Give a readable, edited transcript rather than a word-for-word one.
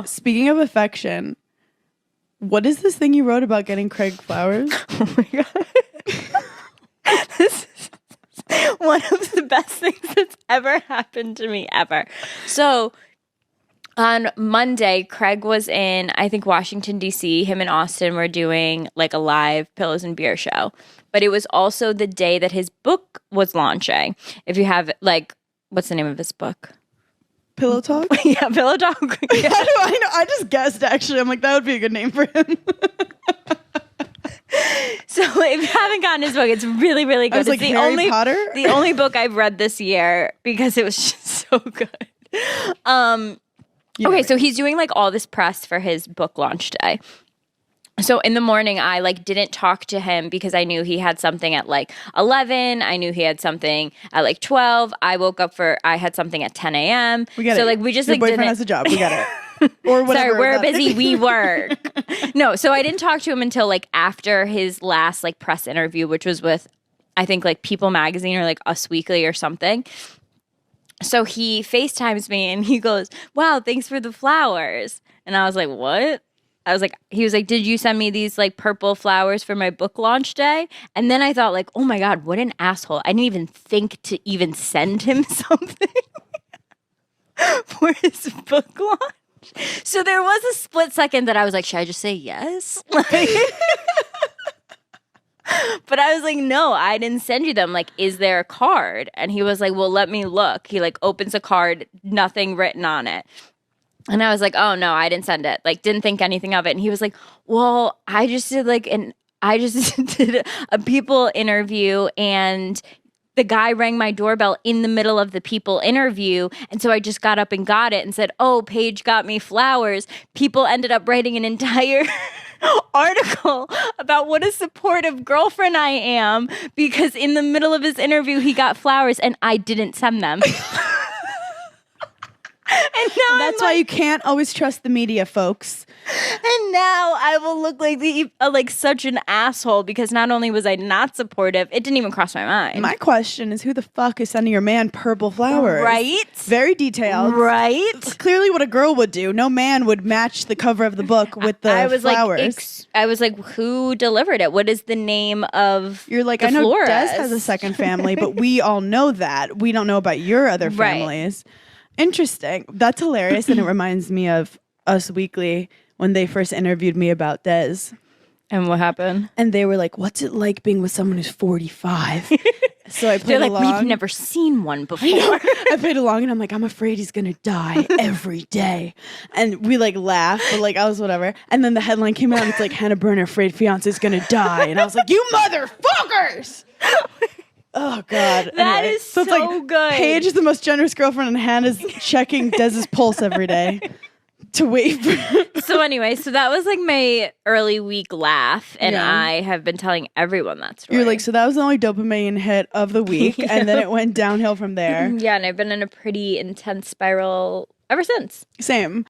Speaking of affection, what is this thing you wrote about getting Craig flowers? Oh my God. This is one of the best things that's ever happened to me ever. So on Monday, Craig was in, I think, Washington, D.C. Him and Austin were doing like a live Pillows and Beer show. But it was also the day that his book was launching. If you have, like, what's the name of his book? Pillow Talk? Yeah, Pillow Talk. Yeah. How do I know? I just guessed, actually. I'm like, that would be a good name for him. So if you haven't gotten his book, it's really, really good. I was like, it's Harry Potter? The only book I've read this year because it was just so good. Okay, so he's doing like all this press for his book launch day. So in the morning, I like didn't talk to him because I knew he had something at like 11. I knew he had something at like 12. I had something at 10 a.m. We get so it. like we just Your like boyfriend didn't. has a job. We got it. Or whatever. Sorry, we're busy. We work. No, so I didn't talk to him until like after his last like press interview, which was with, I think like People Magazine or like Us Weekly or something. So he FaceTimes me and he goes, "Wow, thanks for the flowers." And I was like, "What?" He was like, "Did you send me these like purple flowers for my book launch day?" And then I thought like, oh my God, what an asshole. I didn't even think to even send him something for his book launch. So there was a split second that I was like, should I just say yes? But I was like, no, I didn't send you them. Like, is there a card? And he was like, well, let me look. He like opens a card, nothing written on it. And I was like, oh no, I didn't send it. Like, didn't think anything of it. And he was like, well, I just did a People interview and the guy rang my doorbell in the middle of the People interview. And so I just got up and got it and said, oh, Paige got me flowers. People ended up writing an entire article about what a supportive girlfriend I am because in the middle of his interview, he got flowers and I didn't send them. And now that's why you can't always trust the media, folks. And now I will look like such an asshole because not only was I not supportive, it didn't even cross my mind. My question is, who the fuck is sending your man purple flowers? Right? Very detailed. Right? It's clearly what a girl would do. No man would match the cover of the book with the flowers. I was like, who delivered it? What is the name of You're like, the I know florist? Des has a second family, but we all know that. We don't know about your other families. Right. Interesting. That's hilarious. And it reminds me of Us Weekly when they first interviewed me about Des. And what happened? And they were like, what's it like being with someone who's 45? So I played along. We've never seen one before. I played along and I'm like, I'm afraid he's going to die every day. And we like laughed, but like I was whatever. And then the headline came out and it's like, Hannah Berner, afraid fiance is going to die. And I was like, you motherfuckers! Oh, God. That is so it's like, good. Paige is the most generous girlfriend and Hannah's checking Dez's pulse every day to wait for. So anyway, so that was like my early week laugh. And I have been telling everyone that story. You're like, so that was the only dopamine hit of the week. And then it went downhill from there. Yeah, and I've been in a pretty intense spiral ever since. Same.